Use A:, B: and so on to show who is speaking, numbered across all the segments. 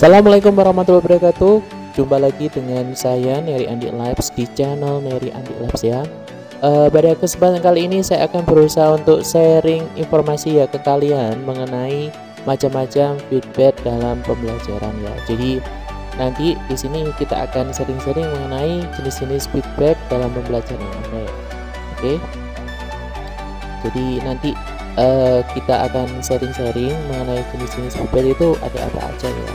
A: Assalamualaikum warahmatullahi wabarakatuh. Jumpa lagi dengan saya Neri Andi Labs di channel Neri Andi Labs ya. Pada kesempatan kali ini saya akan berusaha untuk sharing informasi ya ke kalian mengenai macam-macam feedback dalam pembelajaran ya. Jadi nanti di sini kita akan sering-sering mengenai jenis-jenis feedback dalam pembelajaran Anda ya. Oke. Jadi nanti kita akan sharing-sharing mengenai jenis-jenis feedback itu ada apa aja ya.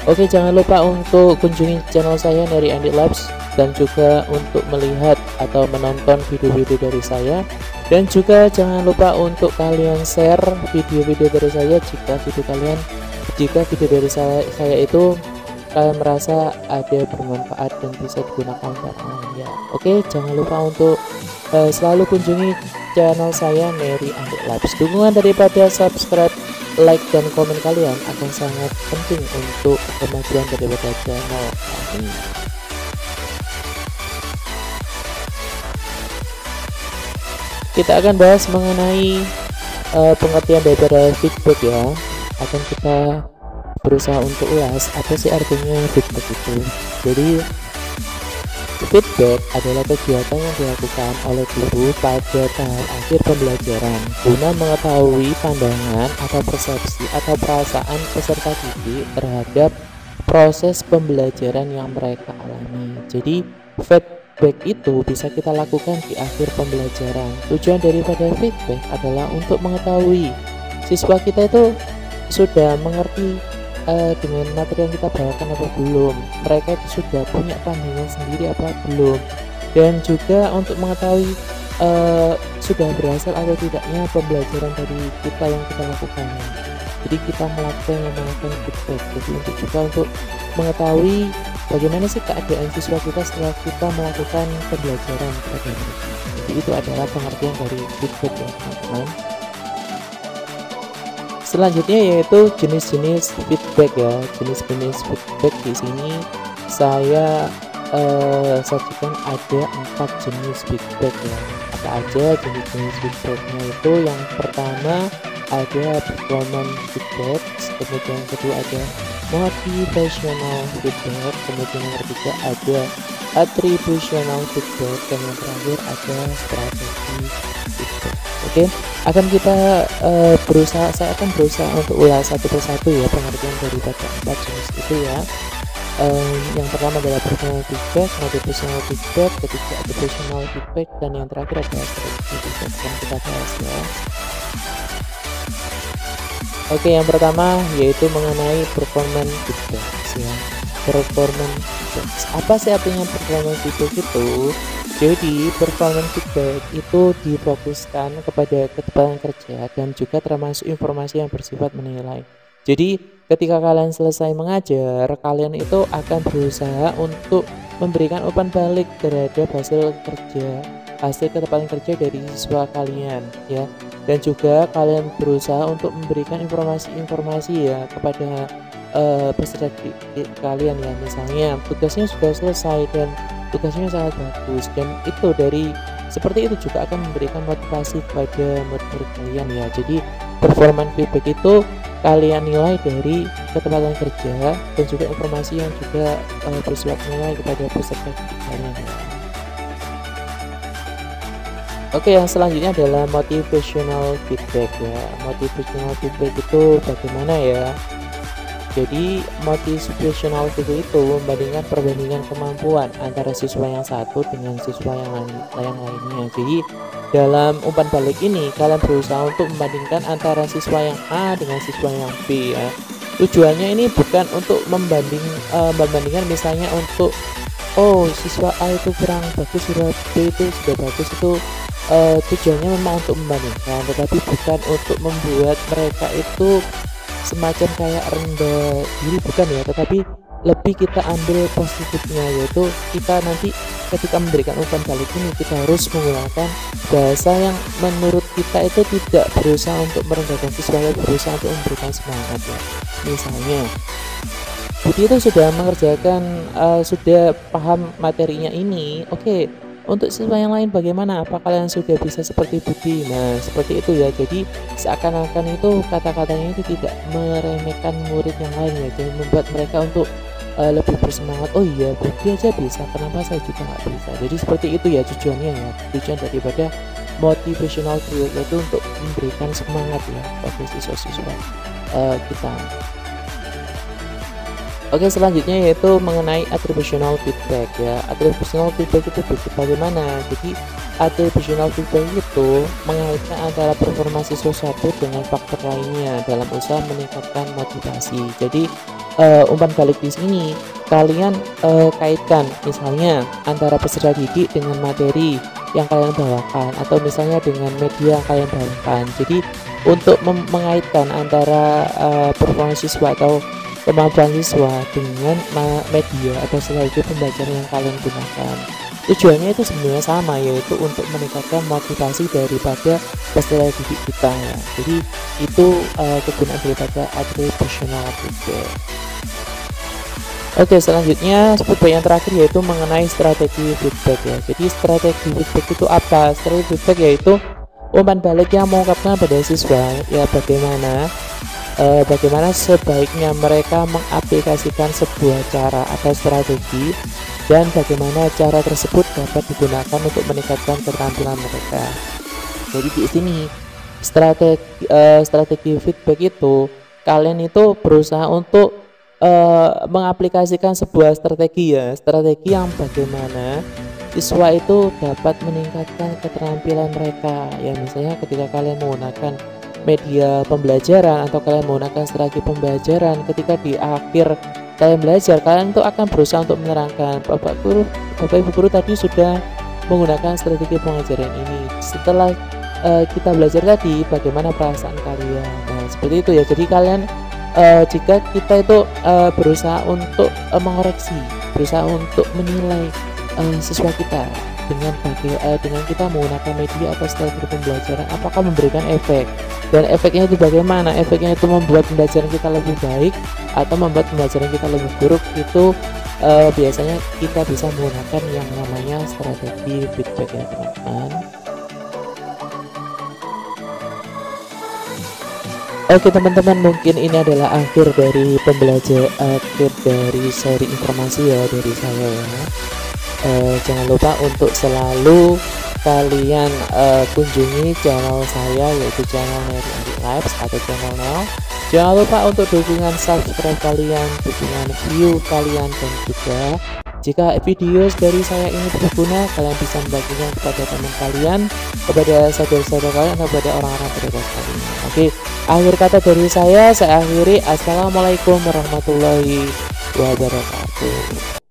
A: Oke, jangan lupa untuk kunjungi channel saya Neri Andi Labs dan juga untuk melihat atau menonton video-video dari saya, dan juga jangan lupa untuk kalian share video-video dari saya jika video dari saya itu kalian merasa ada bermanfaat dan bisa digunakan untuk orang ya. Oke, jangan lupa untuk selalu kunjungi channel saya Neri Andi Labs. Dukungan daripada subscribe, like, dan komen kalian akan sangat penting untuk kemajuan daripada channel ini. Kita akan bahas mengenai pengertian daripada feedback ya. Akan kita berusaha untuk ulas apa sih artinya feedback itu. Jadi feedback adalah kegiatan yang dilakukan oleh guru pada tahap akhir pembelajaran guna mengetahui pandangan atau persepsi atau perasaan peserta didik terhadap proses pembelajaran yang mereka alami. Jadi feedback itu bisa kita lakukan di akhir pembelajaran. Tujuan daripada feedback adalah untuk mengetahui siswa kita itu sudah mengerti dengan materi yang kita bawakan apa belum, mereka itu sudah punya pandangan sendiri apa belum, dan juga untuk mengetahui sudah berhasil atau tidaknya pembelajaran dari kita yang kita lakukan. Jadi kita melakukan feedback, jadi untuk juga untuk mengetahui bagaimana sih keadaan siswa kita setelah kita melakukan pembelajaran kepada mereka. Jadi itu adalah pengertian dari feedback ya teman-teman. Selanjutnya yaitu jenis-jenis feedback ya. Jenis-jenis feedback di sini saya sajikan ada 4 jenis feedback ya. Apa aja jenis-jenis feedbacknya itu? Yang pertama ada performance feedback, kemudian yang kedua ada motivational feedback, kemudian yang ketiga ada attributional feedback, dan yang terakhir ada strategi feedback. Oke, saya akan berusaha untuk ulas satu persatu ya pengertian daripada 4 jenis itu ya. Yang pertama adalah performance feedback, motivational feedback, ketiga attributional feedback, dan yang terakhir adalah strategi feedback yang kita bahas ya. Oke, yang pertama yaitu mengenai performance feedback ya. Performance feedback, apa sih artinya performance feedback itu? Jadi performance feedback itu difokuskan kepada ketepatan kerja dan juga termasuk informasi yang bersifat menilai. Jadi ketika kalian selesai mengajar, kalian itu akan berusaha untuk memberikan umpan balik terhadap hasil ketepatan kerja dari siswa kalian ya. Dan juga kalian berusaha untuk memberikan informasi-informasi ya kepada peserta didik kalian ya. Misalnya tugasnya sudah selesai dan tugasnya sangat bagus, dan itu seperti itu juga akan memberikan motivasi kepada murid-murid kalian ya. Jadi performance feedback itu kalian nilai dari ketepatan kerja dan juga informasi yang juga bersifat nilai kepada peserta didik kalian ya. Oke, yang selanjutnya adalah motivational feedback ya. Motivational feedback itu bagaimana ya? Jadi motivational feedback itu membandingkan perbandingan kemampuan antara siswa yang satu dengan siswa yang lainnya. Jadi dalam umpan balik ini kalian berusaha untuk membandingkan antara siswa yang A dengan siswa yang B ya. Tujuannya ini bukan untuk membandingkan misalnya untuk siswa A itu kurang bagus, siswa B itu sudah bagus. Itu tujuannya memang untuk membandingkan, tetapi bukan untuk membuat mereka itu semacam kayak rendah diri, bukan ya, tetapi lebih kita ambil positifnya, yaitu kita nanti ketika memberikan umpan balik ini kita harus menggunakan bahasa yang menurut kita itu tidak berusaha untuk merendahkan siswa, berusaha untuk memberikan semangat ya. Misalnya Budi itu sudah mengerjakan sudah paham materinya ini, oke, untuk siswa yang lain bagaimana? Apa kalian sudah bisa seperti Budi? Nah, seperti itu ya. Jadi seakan-akan itu kata-katanya itu tidak meremehkan murid yang lain ya, jadi membuat mereka untuk lebih bersemangat. Oh iya, Budi aja bisa, kenapa saya juga nggak bisa? Jadi seperti itu ya tujuannya ya. Tujuan daripada motivational drill yaitu untuk memberikan semangat ya bagi siswa-siswa kita. Oke, selanjutnya yaitu mengenai attributional feedback ya. Attributional feedback itu bagaimana? Jadi attributional feedback itu mengaitkan antara performa siswa satu dengan faktor lainnya dalam usaha meningkatkan motivasi. Jadi umpan balik di sini kalian kaitkan misalnya antara peserta didik dengan materi yang kalian bawakan atau misalnya dengan media yang kalian bawakan. Jadi untuk mengaitkan antara performa siswa atau kemampuan siswa dengan media atau strategi pembelajaran yang kalian gunakan. Tujuannya itu sebenarnya sama, yaitu untuk meningkatkan motivasi daripada peserta didik kita ya. Jadi itu kegunaan daripada attributional feedback. Oke, selanjutnya feedback yang terakhir yaitu mengenai strategi feedback ya. Jadi strategi feedback itu apa? Strategi feedback yaitu umpan balik yang mengungkapkan pada siswa ya bagaimana sebaiknya mereka mengaplikasikan sebuah cara atau strategi dan bagaimana cara tersebut dapat digunakan untuk meningkatkan keterampilan mereka. Jadi di sini strategi feedback itu kalian itu berusaha untuk mengaplikasikan sebuah strategi yang bagaimana siswa itu dapat meningkatkan keterampilan mereka ya. Misalnya ketika kalian menggunakan media pembelajaran atau kalian menggunakan strategi pembelajaran, ketika di akhir kalian belajar, kalian itu akan berusaha untuk menerangkan Bapak Ibu guru tadi sudah menggunakan strategi pengajaran ini. Setelah kita belajar tadi, bagaimana perasaan kalian? Nah, seperti itu ya. Jadi kalian jika kita itu berusaha untuk mengoreksi, berusaha untuk menilai siswa kita dengan kita menggunakan media atau strategi pembelajaran, apakah memberikan efek, dan efeknya itu bagaimana? Efeknya itu membuat pembelajaran kita lebih baik atau membuat pembelajaran kita lebih buruk. Itu biasanya kita bisa menggunakan yang namanya strategi feedback ya teman-teman. Oke teman-teman, mungkin ini adalah akhir dari seri informasi ya dari saya ya. Jangan lupa untuk selalu kalian kunjungi channel saya, yaitu channel Neri Andi Labs atau channel Nel. Jangan lupa untuk dukungan subscribe kalian, dukungan view kalian, dan juga jika video dari saya ini berguna, kalian bisa membaginya kepada teman kalian, kepada saudara-saudara kalian, atau kepada orang-orang terdekat kalian. Oke, akhir kata dari saya akhiri. Assalamualaikum warahmatullahi wabarakatuh.